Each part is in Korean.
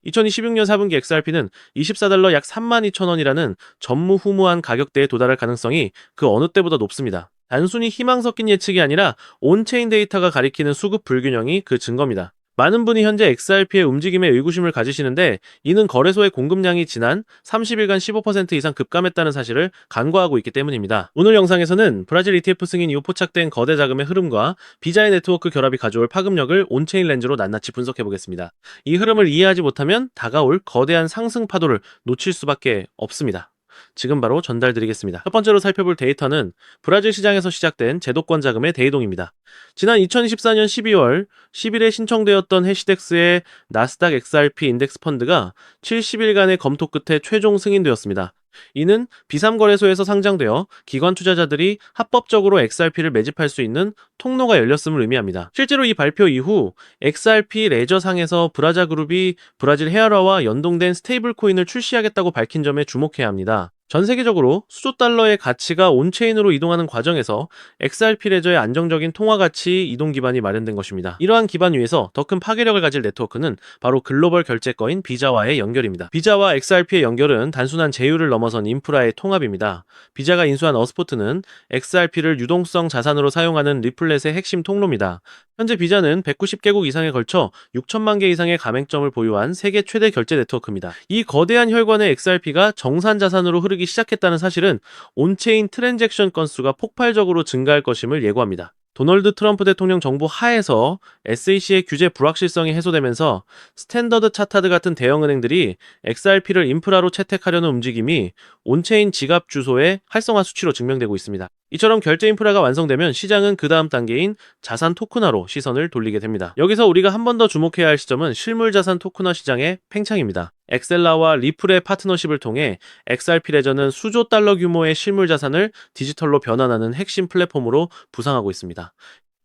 2026년 4분기 XRP는 24달러 약 32,000원이라는 전무후무한 가격대에 도달할 가능성이 그 어느 때보다 높습니다. 단순히 희망 섞인 예측이 아니라 온체인 데이터가 가리키는 수급 불균형이 그 증거입니다. 많은 분이 현재 XRP의 움직임에 의구심을 가지시는데, 이는 거래소의 공급량이 지난 30일간 15% 이상 급감했다는 사실을 간과하고 있기 때문입니다. 오늘 영상에서는 브라질 ETF 승인 이후 포착된 거대 자금의 흐름과 비자의 네트워크 결합이 가져올 파급력을 온체인 렌즈로 낱낱이 분석해보겠습니다. 이 흐름을 이해하지 못하면 다가올 거대한 상승 파도를 놓칠 수밖에 없습니다. 지금 바로 전달드리겠습니다. 첫 번째로 살펴볼 데이터는 브라질 시장에서 시작된 제도권 자금의 대이동입니다. 지난 2024년 12월 10일에 신청되었던 해시덱스의 나스닥 XRP 인덱스 펀드가 70일간의 검토 끝에 최종 승인되었습니다. 이는 비삼거래소에서 상장되어 기관 투자자들이 합법적으로 XRP를 매집할 수 있는 통로가 열렸음을 의미합니다. 실제로 이 발표 이후 XRP 레저상에서 브라자그룹이 브라질 헤아라와 연동된 스테이블 코인을 출시하겠다고 밝힌 점에 주목해야 합니다. 전 세계적으로 수조 달러의 가치가 온체인으로 이동하는 과정에서 XRP 레저의 안정적인 통화 가치 이동 기반이 마련된 것입니다. 이러한 기반 위에서 더 큰 파괴력을 가질 네트워크는 바로 글로벌 결제거인 비자와의 연결입니다. 비자와 XRP의 연결은 단순한 제휴를 넘어선 인프라의 통합입니다. 비자가 인수한 어스포트는 XRP를 유동성 자산으로 사용하는 리플렛의 핵심 통로입니다. 현재 비자는 190개국 이상에 걸쳐 6천만 개 이상의 가맹점을 보유한 세계 최대 결제 네트워크입니다. 이 거대한 혈관의 XRP가 정산 자산으로 흐르기 시작했다는 사실은 온체인 트랜잭션 건수가 폭발적으로 증가할 것임을 예고합니다. 도널드 트럼프 대통령 정부 하에서 SEC의 규제 불확실성이 해소되면서 스탠더드 차타드 같은 대형은행들이 XRP를 인프라로 채택하려는 움직임이 온체인 지갑 주소의 활성화 수치로 증명되고 있습니다. 이처럼 결제 인프라가 완성되면 시장은 그 다음 단계인 자산 토큰화로 시선을 돌리게 됩니다. 여기서 우리가 한 번 더 주목해야 할 시점은 실물 자산 토큰화 시장의 팽창입니다. 엑셀라와 리플의 파트너십을 통해 XRP 레저는 수조 달러 규모의 실물 자산을 디지털로 변환하는 핵심 플랫폼으로 부상하고 있습니다.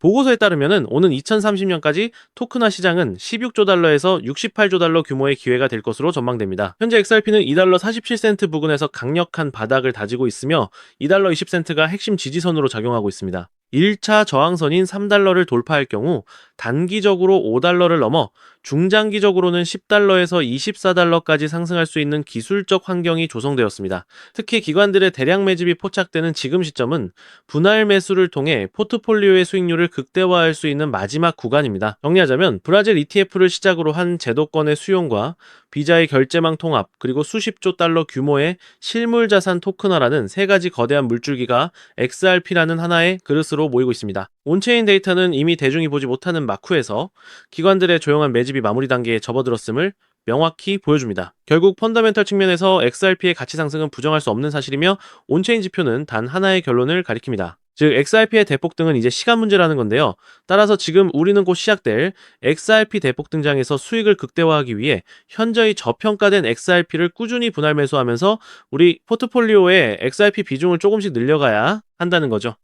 보고서에 따르면 오는 2030년까지 토큰화 시장은 16조 달러에서 68조 달러 규모의 기회가 될 것으로 전망됩니다. 현재 XRP는 2달러 47센트 부근에서 강력한 바닥을 다지고 있으며 2달러 20센트가 핵심 지지선으로 작용하고 있습니다. 1차 저항선인 3달러를 돌파할 경우 단기적으로 5달러를 넘어 중장기적으로는 10달러에서 24달러까지 상승할 수 있는 기술적 환경이 조성되었습니다. 특히 기관들의 대량 매집이 포착되는 지금 시점은 분할 매수를 통해 포트폴리오의 수익률을 극대화할 수 있는 마지막 구간입니다. 정리하자면 브라질 ETF를 시작으로 한 제도권의 수용과 비자의 결제망 통합, 그리고 수십조 달러 규모의 실물 자산 토큰화라는 세 가지 거대한 물줄기가 XRP라는 하나의 그릇으로 모이고 있습니다. 온체인 데이터는 이미 대중이 보지 못하는 마쿠에서 기관들의 조용한 매집이 마무리 단계에 접어들었음을 명확히 보여줍니다. 결국 펀더멘털 측면에서 XRP의 가치 상승은 부정할 수 없는 사실이며, 온체인 지표는 단 하나의 결론을 가리킵니다. 즉 XRP의 대폭등은 이제 시간 문제라는 건데요. 따라서 지금 우리는 곧 시작될 XRP 대폭 등장에서 수익을 극대화하기 위해 현저히 저평가된 XRP를 꾸준히 분할 매수하면서 우리 포트폴리오에 XRP 비중을 조금씩 늘려가야 한다는 거죠.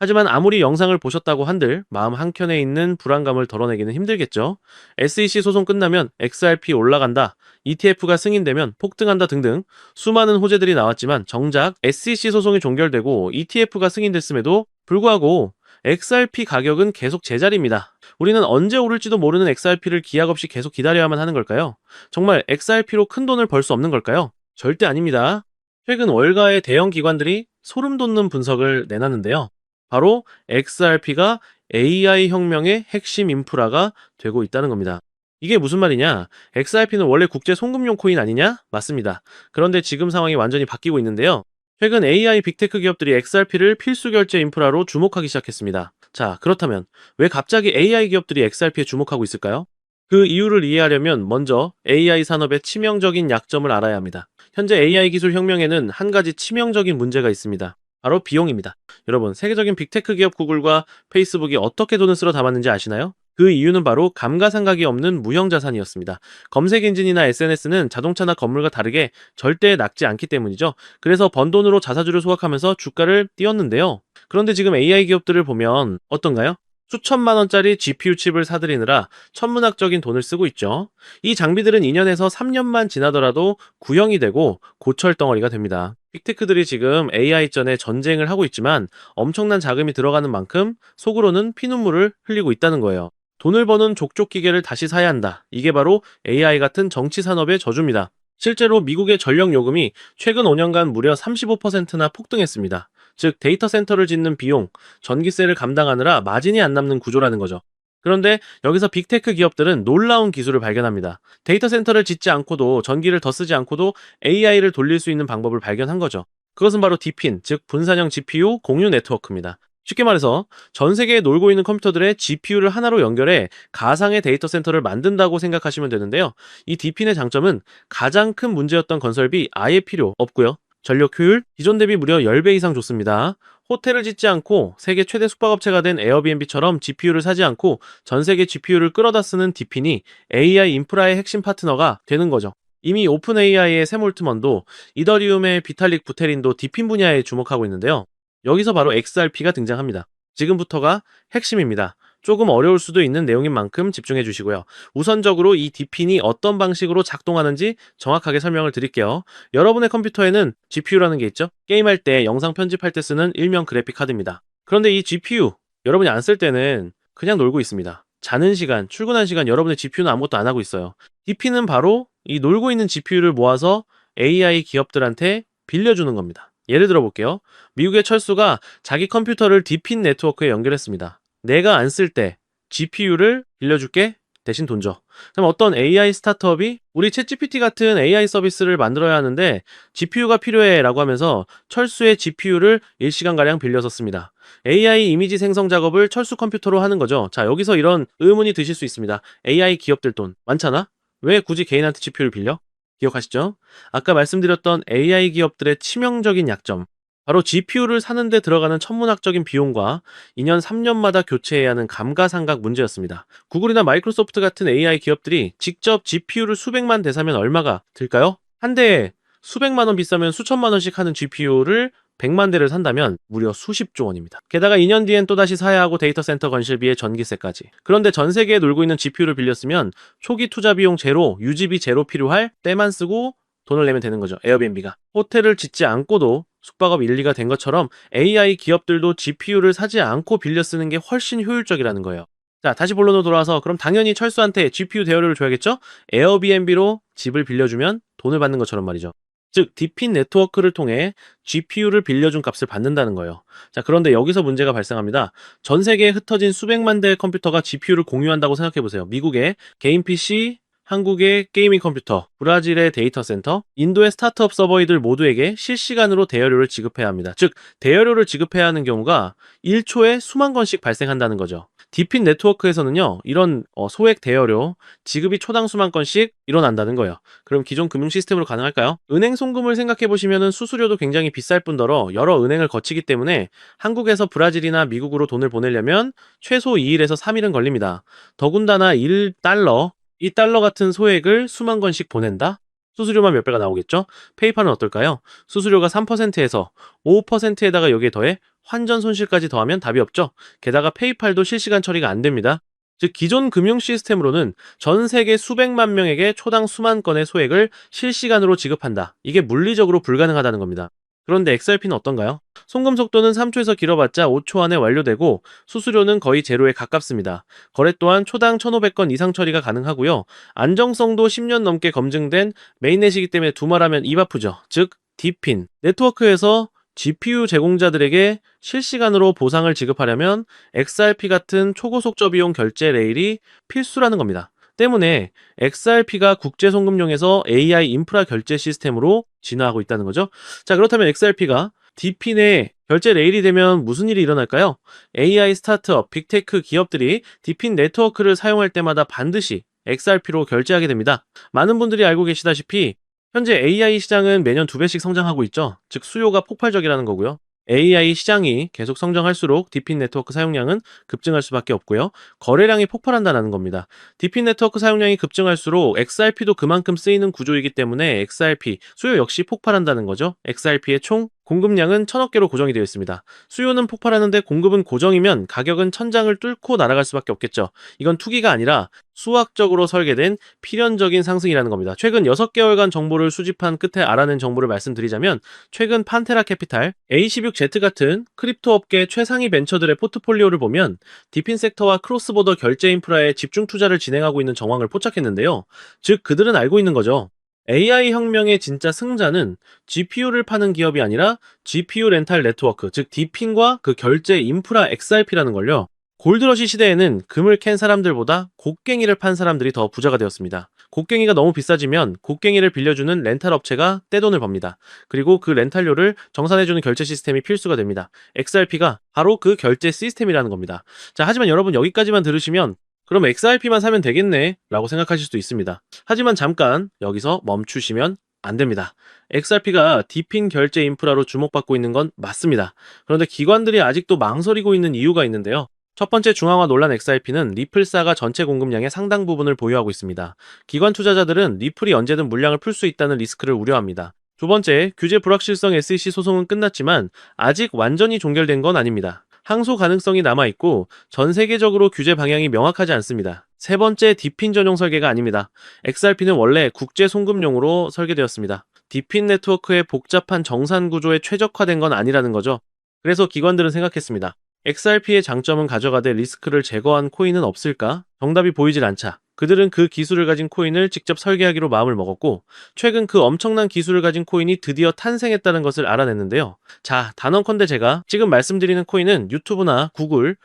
하지만 아무리 영상을 보셨다고 한들 마음 한켠에 있는 불안감을 덜어내기는 힘들겠죠. SEC 소송 끝나면 XRP 올라간다, ETF가 승인되면 폭등한다 등등 수많은 호재들이 나왔지만, 정작 SEC 소송이 종결되고 ETF가 승인됐음에도 불구하고 XRP 가격은 계속 제자리입니다. 우리는 언제 오를지도 모르는 XRP를 기약 없이 계속 기다려야만 하는 걸까요? 정말 XRP로 큰 돈을 벌 수 없는 걸까요? 절대 아닙니다. 최근 월가의 대형 기관들이 소름 돋는 분석을 내놨는데요. 바로 XRP가 AI 혁명의 핵심 인프라가 되고 있다는 겁니다. 이게 무슨 말이냐? XRP는 원래 국제 송금용 코인 아니냐? 맞습니다. 그런데 지금 상황이 완전히 바뀌고 있는데요. 최근 AI 빅테크 기업들이 XRP를 필수 결제 인프라로 주목하기 시작했습니다. 자, 그렇다면 왜 갑자기 AI 기업들이 XRP에 주목하고 있을까요? 그 이유를 이해하려면 먼저 AI 산업의 치명적인 약점을 알아야 합니다. 현재 AI 기술 혁명에는 한 가지 치명적인 문제가 있습니다. 바로 비용입니다. 여러분, 세계적인 빅테크 기업 구글과 페이스북이 어떻게 돈을 쓸어 담았는지 아시나요? 그 이유는 바로 감가상각이 없는 무형자산이었습니다. 검색 엔진이나 SNS는 자동차나 건물과 다르게 절대 낙지 않기 때문이죠. 그래서 번 돈으로 자사주를 소각하면서 주가를 띄웠는데요. 그런데 지금 AI 기업들을 보면 어떤가요? 수천만 원짜리 GPU 칩을 사들이느라 천문학적인 돈을 쓰고 있죠. 이 장비들은 2년에서 3년만 지나더라도 구형이 되고 고철 덩어리가 됩니다. 빅테크들이 지금 AI전에 전쟁을 하고 있지만 엄청난 자금이 들어가는 만큼 속으로는 피눈물을 흘리고 있다는 거예요. 돈을 버는 족족 기계를 다시 사야 한다. 이게 바로 AI 같은 정치 산업의 저주입니다. 실제로 미국의 전력 요금이 최근 5년간 무려 35%나 폭등했습니다. 즉 데이터 센터를 짓는 비용, 전기세를 감당하느라 마진이 안 남는 구조라는 거죠. 그런데 여기서 빅테크 기업들은 놀라운 기술을 발견합니다. 데이터 센터를 짓지 않고도 전기를 더 쓰지 않고도 AI를 돌릴 수 있는 방법을 발견한 거죠. 그것은 바로 디핀, 즉 분산형 GPU 공유 네트워크입니다. 쉽게 말해서 전 세계에 놀고 있는 컴퓨터들의 GPU를 하나로 연결해 가상의 데이터 센터를 만든다고 생각하시면 되는데요. 이 디핀의 장점은 가장 큰 문제였던 건설비 아예 필요 없고요. 전력 효율 기존 대비 무려 10배 이상 좋습니다. 호텔을 짓지 않고 세계 최대 숙박업체가 된 에어비앤비처럼 GPU를 사지 않고 전 세계 GPU를 끌어다 쓰는 디핀이 AI 인프라의 핵심 파트너가 되는 거죠. 이미 오픈 AI의 샘 올트먼도 이더리움의 비탈릭 부테린도 디핀 분야에 주목하고 있는데요. 여기서 바로 XRP가 등장합니다. 지금부터가 핵심입니다. 조금 어려울 수도 있는 내용인 만큼 집중해 주시고요. 우선적으로 이 디핀이 어떤 방식으로 작동하는지 정확하게 설명을 드릴게요. 여러분의 컴퓨터에는 GPU라는 게 있죠? 게임할 때, 영상 편집할 때 쓰는 일명 그래픽 카드입니다. 그런데 이 GPU, 여러분이 안 쓸 때는 그냥 놀고 있습니다. 자는 시간, 출근한 시간 여러분의 GPU는 아무것도 안 하고 있어요. 디핀은 바로 이 놀고 있는 GPU를 모아서 AI 기업들한테 빌려주는 겁니다. 예를 들어 볼게요. 미국의 철수가 자기 컴퓨터를 디핀 네트워크에 연결했습니다. 내가 안 쓸 때 GPU를 빌려줄게 대신 돈 줘. 그럼 어떤 AI 스타트업이 우리 챗GPT 같은 AI 서비스를 만들어야 하는데 GPU가 필요해 라고 하면서 철수의 GPU를 일시간가량 빌려 썼습니다. AI 이미지 생성 작업을 철수 컴퓨터로 하는 거죠. 자, 여기서 이런 의문이 드실 수 있습니다. AI 기업들 돈 많잖아? 왜 굳이 개인한테 GPU를 빌려? 기억하시죠? 아까 말씀드렸던 AI 기업들의 치명적인 약점. 바로 GPU를 사는데 들어가는 천문학적인 비용과 2년, 3년마다 교체해야 하는 감가상각 문제였습니다. 구글이나 마이크로소프트 같은 AI 기업들이 직접 GPU를 수백만 대 사면 얼마가 들까요? 한 대에 수백만 원 비싸면 수천만 원씩 하는 GPU를 100만 대를 산다면 무려 수십조 원입니다. 게다가 2년 뒤엔 또다시 사야 하고 데이터 센터 건설비에 전기세까지. 그런데 전 세계에 놀고 있는 GPU를 빌렸으면 초기 투자 비용 제로, 유지비 제로 필요할 때만 쓰고 돈을 내면 되는 거죠. 에어비앤비가. 호텔을 짓지 않고도 숙박업 1, 2가 된 것처럼 AI 기업들도 GPU를 사지 않고 빌려 쓰는 게 훨씬 효율적이라는 거예요. 자, 다시 본론으로 돌아와서 그럼 당연히 철수한테 GPU 대여료를 줘야겠죠? 에어비앤비로 집을 빌려주면 돈을 받는 것처럼 말이죠. 즉, 디핀 네트워크를 통해 GPU를 빌려준 값을 받는다는 거예요. 자, 그런데 여기서 문제가 발생합니다. 전 세계에 흩어진 수백만 대의 컴퓨터가 GPU를 공유한다고 생각해보세요. 미국의 개인 PC, 한국의 게이밍 컴퓨터, 브라질의 데이터 센터, 인도의 스타트업 서버이들 모두에게 실시간으로 대여료를 지급해야 합니다. 즉, 대여료를 지급해야 하는 경우가 1초에 수만 건씩 발생한다는 거죠. 디핀 네트워크에서는요, 이런 소액 대여료, 지급이 초당 수만 건씩 일어난다는 거예요. 그럼 기존 금융 시스템으로 가능할까요? 은행 송금을 생각해 보시면 수수료도 굉장히 비쌀 뿐더러 여러 은행을 거치기 때문에 한국에서 브라질이나 미국으로 돈을 보내려면 최소 2일에서 3일은 걸립니다. 더군다나 1달러, 이 달러 같은 소액을 수만 건씩 보낸다? 수수료만 몇 배가 나오겠죠? 페이팔은 어떨까요? 수수료가 3%에서 5%에다가 여기에 더해 환전 손실까지 더하면 답이 없죠? 게다가 페이팔도 실시간 처리가 안 됩니다. 즉, 기존 금융 시스템으로는 전 세계 수백만 명에게 초당 수만 건의 소액을 실시간으로 지급한다. 이게 물리적으로 불가능하다는 겁니다. 그런데 XRP는 어떤가요? 송금 속도는 3초에서 길어봤자 5초 안에 완료되고 수수료는 거의 제로에 가깝습니다. 거래 또한 초당 1,500건 이상 처리가 가능하고요. 안정성도 10년 넘게 검증된 메인넷이기 때문에 두말하면 입 아프죠. 즉, 디핀. 네트워크에서 GPU 제공자들에게 실시간으로 보상을 지급하려면 XRP 같은 초고속저 비용 결제 레일이 필수라는 겁니다. 때문에 XRP가 국제송금용에서 AI 인프라 결제 시스템으로 진화하고 있다는 거죠. 자, 그렇다면 XRP가 디핀의 결제 레일이 되면 무슨 일이 일어날까요? AI 스타트업, 빅테크 기업들이 디핀 네트워크를 사용할 때마다 반드시 XRP로 결제하게 됩니다. 많은 분들이 알고 계시다시피 현재 AI 시장은 매년 2배씩 성장하고 있죠. 즉 수요가 폭발적이라는 거고요. AI 시장이 계속 성장할수록 디핀 네트워크 사용량은 급증할 수밖에 없고요. 거래량이 폭발한다는 겁니다. 디핀 네트워크 사용량이 급증할수록 XRP도 그만큼 쓰이는 구조이기 때문에 XRP 수요 역시 폭발한다는 거죠. XRP의 총 공급량은 천억 개로 고정이 되어 있습니다. 수요는 폭발하는데 공급은 고정이면 가격은 천장을 뚫고 날아갈 수밖에 없겠죠. 이건 투기가 아니라 수학적으로 설계된 필연적인 상승이라는 겁니다. 최근 6개월간 정보를 수집한 끝에 알아낸 정보를 말씀드리자면 최근 판테라 캐피탈, A16Z 같은 크립토 업계 최상위 벤처들의 포트폴리오를 보면 디핀 섹터와 크로스보더 결제 인프라에 집중 투자를 진행하고 있는 정황을 포착했는데요. 즉 그들은 알고 있는 거죠. AI 혁명의 진짜 승자는 GPU를 파는 기업이 아니라 GPU 렌탈 네트워크, 즉 디핀과 그 결제 인프라 XRP라는 걸요. 골드러시 시대에는 금을 캔 사람들보다 곡괭이를 판 사람들이 더 부자가 되었습니다. 곡괭이가 너무 비싸지면 곡괭이를 빌려주는 렌탈 업체가 떼돈을 법니다. 그리고 그 렌탈료를 정산해주는 결제 시스템이 필수가 됩니다. XRP가 바로 그 결제 시스템이라는 겁니다. 자, 하지만 여러분 여기까지만 들으시면 그럼 XRP만 사면 되겠네 라고 생각하실 수도 있습니다. 하지만 잠깐 여기서 멈추시면 안 됩니다. XRP가 디핀 결제 인프라로 주목받고 있는 건 맞습니다. 그런데 기관들이 아직도 망설이고 있는 이유가 있는데요. 첫 번째 중앙화 논란 XRP는 리플사가 전체 공급량의 상당 부분을 보유하고 있습니다. 기관 투자자들은 리플이 언제든 물량을 풀 수 있다는 리스크를 우려합니다. 두 번째, 규제 불확실성 SEC 소송은 끝났지만 아직 완전히 종결된 건 아닙니다. 항소 가능성이 남아있고 전 세계적으로 규제 방향이 명확하지 않습니다. 세 번째, 디핀 전용 설계가 아닙니다. XRP는 원래 국제 송금용으로 설계되었습니다. 디핀 네트워크의 복잡한 정산 구조에 최적화된 건 아니라는 거죠. 그래서 기관들은 생각했습니다. XRP의 장점은 가져가되 리스크를 제거한 코인은 없을까? 정답이 보이질 않자 그들은 그 기술을 가진 코인을 직접 설계하기로 마음을 먹었고 최근 그 엄청난 기술을 가진 코인이 드디어 탄생했다는 것을 알아냈는데요. 자, 단언컨대 제가 지금 말씀드리는 코인은 유튜브나 구글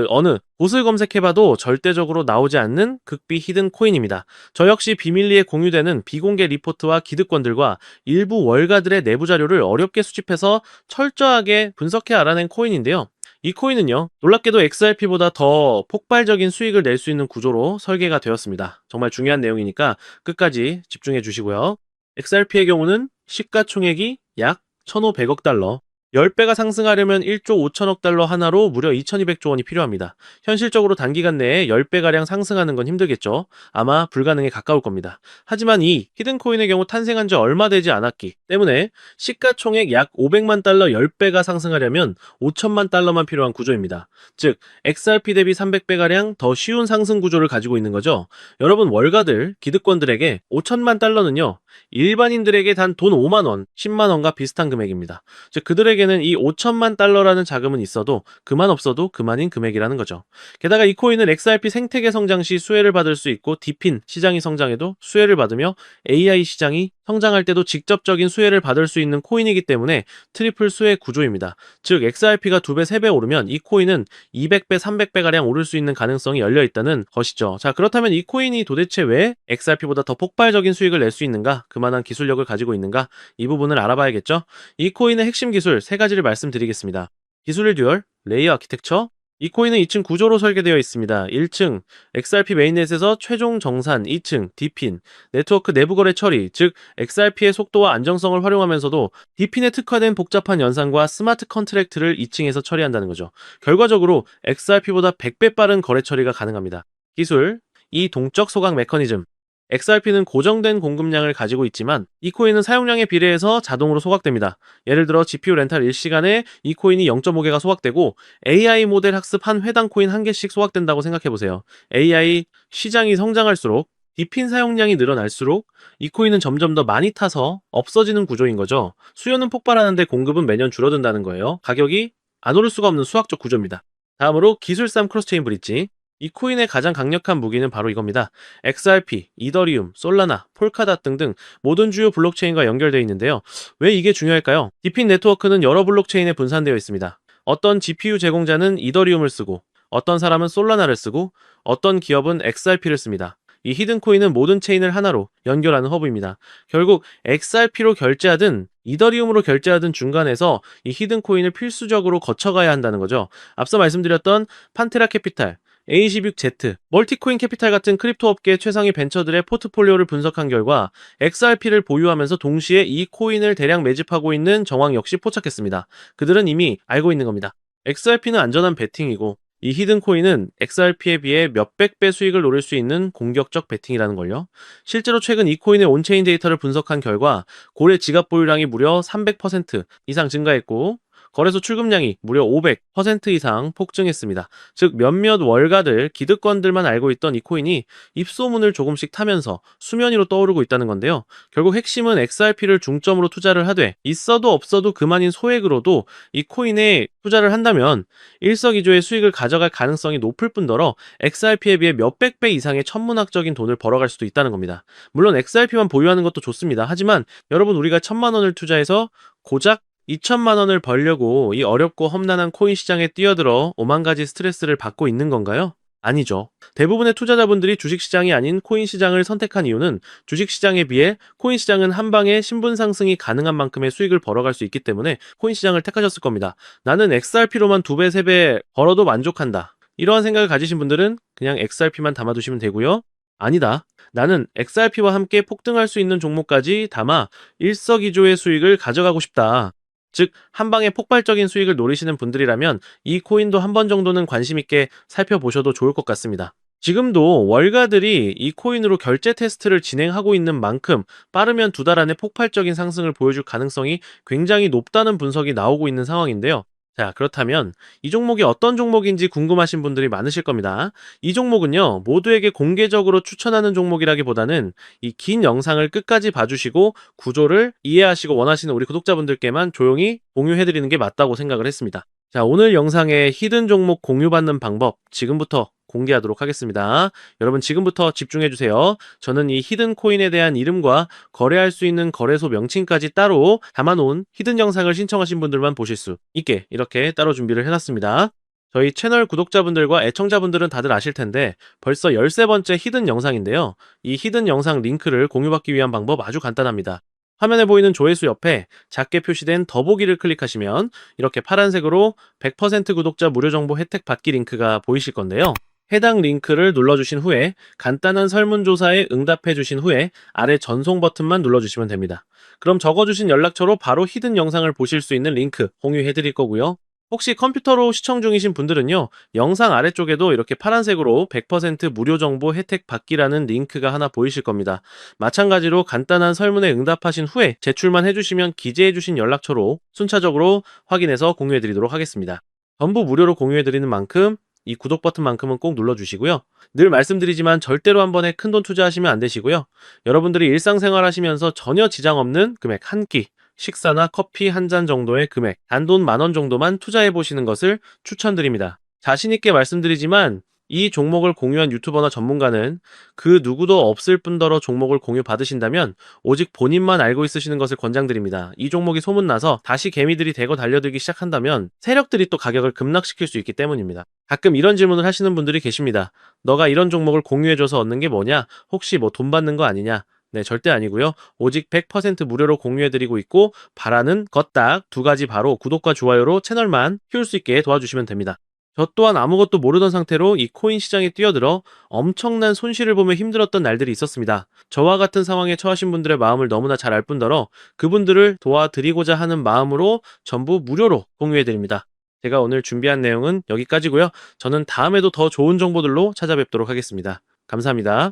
어느 곳을 검색해봐도 절대적으로 나오지 않는 극비 히든 코인입니다. 저 역시 비밀리에 공유되는 비공개 리포트와 기득권들과 일부 월가들의 내부 자료를 어렵게 수집해서 철저하게 분석해 알아낸 코인인데요. 이 코인은요, 놀랍게도 XRP보다 더 폭발적인 수익을 낼 수 있는 구조로 설계가 되었습니다. 정말 중요한 내용이니까 끝까지 집중해 주시고요. XRP의 경우는 시가총액이 약 1,500억 달러, 10배가 상승하려면 1조 5천억 달러 하나로 무려 2,200조 원이 필요합니다. 현실적으로 단기간 내에 10배가량 상승하는 건 힘들겠죠. 아마 불가능에 가까울 겁니다. 하지만 이 히든코인의 경우 탄생한 지 얼마 되지 않았기 때문에 시가총액 약 500만 달러 10배가 상승하려면 5천만 달러만 필요한 구조입니다. 즉 XRP 대비 300배가량 더 쉬운 상승 구조를 가지고 있는 거죠. 여러분 월가들, 기득권들에게 5천만 달러는요. 일반인들에게 단 돈 5만 원, 10만 원과 비슷한 금액입니다. 즉 그들에게는 이 5천만 달러라는 자금은 있어도 그만 없어도 그만인 금액이라는 거죠. 게다가 이 코인은 XRP 생태계 성장 시 수혜를 받을 수 있고 디핀 시장이 성장해도 수혜를 받으며 AI 시장이 성장할 때도 직접적인 수혜를 받을 수 있는 코인이기 때문에 트리플 수혜 구조입니다. 즉 XRP가 2배, 3배 오르면 이 코인은 200배, 300배가량 오를 수 있는 가능성이 열려 있다는 것이죠. 자, 그렇다면 이 코인이 도대체 왜 XRP보다 더 폭발적인 수익을 낼 수 있는가? 그만한 기술력을 가지고 있는가? 이 부분을 알아봐야겠죠? 이 코인의 핵심 기술 3가지를 말씀드리겠습니다. 기술 듀얼, 레이어 아키텍처, 이 코인은 2층 구조로 설계되어 있습니다. 1층 XRP 메인넷에서 최종 정산, 2층 디핀, 네트워크 내부 거래 처리, 즉 XRP의 속도와 안정성을 활용하면서도 디핀에 특화된 복잡한 연산과 스마트 컨트랙트를 2층에서 처리한다는 거죠. 결과적으로 XRP보다 100배 빠른 거래 처리가 가능합니다. 기술, 이 동적 소각 메커니즘. XRP는 고정된 공급량을 가지고 있지만 이 코인은 사용량에 비례해서 자동으로 소각됩니다. 예를 들어 GPU 렌탈 1시간에 이 코인이 0.5개가 소각되고 AI 모델 학습 한 회당 코인 1개씩 소각된다고 생각해보세요. AI 시장이 성장할수록 디핀 사용량이 늘어날수록 이 코인은 점점 더 많이 타서 없어지는 구조인 거죠. 수요는 폭발하는데 공급은 매년 줄어든다는 거예요. 가격이 안 오를 수가 없는 수학적 구조입니다. 다음으로 기술싸움 크로스체인 브릿지. 이 코인의 가장 강력한 무기는 바로 이겁니다. XRP, 이더리움, 솔라나, 폴카닷 등등 모든 주요 블록체인과 연결되어 있는데요. 왜 이게 중요할까요? 디핀 네트워크는 여러 블록체인에 분산되어 있습니다. 어떤 GPU 제공자는 이더리움을 쓰고 어떤 사람은 솔라나를 쓰고 어떤 기업은 XRP를 씁니다. 이 히든코인은 모든 체인을 하나로 연결하는 허브입니다. 결국 XRP로 결제하든 이더리움으로 결제하든 중간에서 이 히든코인을 필수적으로 거쳐가야 한다는 거죠. 앞서 말씀드렸던 판테라 캐피탈, A16Z, 멀티코인 캐피탈 같은 크립토 업계 최상위 벤처들의 포트폴리오를 분석한 결과 XRP를 보유하면서 동시에 이 코인을 대량 매집하고 있는 정황 역시 포착했습니다. 그들은 이미 알고 있는 겁니다. XRP는 안전한 베팅이고 이 히든 코인은 XRP에 비해 몇백 배 수익을 노릴 수 있는 공격적 베팅이라는 걸요. 실제로 최근 이 코인의 온체인 데이터를 분석한 결과 고래 지갑 보유량이 무려 300% 이상 증가했고 거래소 출금량이 무려 500% 이상 폭증했습니다. 즉 몇몇 월가들, 기득권들만 알고 있던 이 코인이 입소문을 조금씩 타면서 수면 위로 떠오르고 있다는 건데요. 결국 핵심은 XRP를 중점으로 투자를 하되 있어도 없어도 그만인 소액으로도 이 코인에 투자를 한다면 일석이조의 수익을 가져갈 가능성이 높을 뿐더러 XRP에 비해 몇백 배 이상의 천문학적인 돈을 벌어갈 수도 있다는 겁니다. 물론 XRP만 보유하는 것도 좋습니다. 하지만 여러분 우리가 1,000만 원을 투자해서 고작 2천만 원을 벌려고 이 어렵고 험난한 코인 시장에 뛰어들어 오만 가지 스트레스를 받고 있는 건가요? 아니죠. 대부분의 투자자분들이 주식시장이 아닌 코인 시장을 선택한 이유는 주식시장에 비해 코인 시장은 한 방에 신분 상승이 가능한 만큼의 수익을 벌어갈 수 있기 때문에 코인 시장을 택하셨을 겁니다. 나는 XRP로만 2배, 3배 벌어도 만족한다. 이러한 생각을 가지신 분들은 그냥 XRP만 담아두시면 되고요. 아니다. 나는 XRP와 함께 폭등할 수 있는 종목까지 담아 일석이조의 수익을 가져가고 싶다. 즉, 한 방에 폭발적인 수익을 노리시는 분들이라면 이 코인도 한 번 정도는 관심 있게 살펴보셔도 좋을 것 같습니다. 지금도 월가들이 이 코인으로 결제 테스트를 진행하고 있는 만큼 빠르면 2달 안에 폭발적인 상승을 보여줄 가능성이 굉장히 높다는 분석이 나오고 있는 상황인데요. 자, 그렇다면 이 종목이 어떤 종목인지 궁금하신 분들이 많으실 겁니다. 이 종목은요, 모두에게 공개적으로 추천하는 종목이라기보다는 이 긴 영상을 끝까지 봐주시고 구조를 이해하시고 원하시는 우리 구독자분들께만 조용히 공유해드리는 게 맞다고 생각을 했습니다. 자, 오늘 영상의 히든 종목 공유받는 방법 지금부터 공개하도록 하겠습니다. 여러분 지금부터 집중해주세요. 저는 이 히든 코인에 대한 이름과 거래할 수 있는 거래소 명칭까지 따로 담아놓은 히든 영상을 신청하신 분들만 보실 수 있게 이렇게 따로 준비를 해놨습니다. 저희 채널 구독자분들과 애청자분들은 다들 아실 텐데 벌써 13번째 히든 영상인데요. 이 히든 영상 링크를 공유받기 위한 방법 아주 간단합니다. 화면에 보이는 조회수 옆에 작게 표시된 더보기를 클릭하시면 이렇게 파란색으로 100% 구독자 무료 정보 혜택 받기 링크가 보이실 건데요. 해당 링크를 눌러주신 후에 간단한 설문조사에 응답해주신 후에 아래 전송 버튼만 눌러주시면 됩니다. 그럼 적어주신 연락처로 바로 히든 영상을 보실 수 있는 링크 공유해드릴 거고요. 혹시 컴퓨터로 시청 중이신 분들은요, 영상 아래쪽에도 이렇게 파란색으로 100% 무료 정보 혜택 받기라는 링크가 하나 보이실 겁니다. 마찬가지로 간단한 설문에 응답하신 후에 제출만 해주시면 기재해주신 연락처로 순차적으로 확인해서 공유해드리도록 하겠습니다. 전부 무료로 공유해드리는 만큼 이 구독 버튼만큼은 꼭 눌러주시고요. 늘 말씀드리지만 절대로 한 번에 큰돈 투자하시면 안 되시고요. 여러분들이 일상생활 하시면서 전혀 지장 없는 금액 한 끼, 식사나 커피 한 잔 정도의 금액, 단돈 10,000원 정도만 투자해 보시는 것을 추천드립니다. 자신 있게 말씀드리지만 이 종목을 공유한 유튜버나 전문가는 그 누구도 없을 뿐더러 종목을 공유 받으신다면 오직 본인만 알고 있으시는 것을 권장드립니다. 이 종목이 소문나서 다시 개미들이 대거 달려들기 시작한다면 세력들이 또 가격을 급락시킬 수 있기 때문입니다. 가끔 이런 질문을 하시는 분들이 계십니다. 너가 이런 종목을 공유해줘서 얻는 게 뭐냐? 혹시 뭐 돈 받는 거 아니냐? 네, 절대 아니고요. 오직 100% 무료로 공유해드리고 있고 바라는 것 딱 2가지 바로 구독과 좋아요로 채널만 키울 수 있게 도와주시면 됩니다. 저 또한 아무것도 모르던 상태로 이 코인 시장에 뛰어들어 엄청난 손실을 보며 힘들었던 날들이 있었습니다. 저와 같은 상황에 처하신 분들의 마음을 너무나 잘 알 뿐더러 그분들을 도와드리고자 하는 마음으로 전부 무료로 공유해드립니다. 제가 오늘 준비한 내용은 여기까지고요. 저는 다음에도 더 좋은 정보들로 찾아뵙도록 하겠습니다. 감사합니다.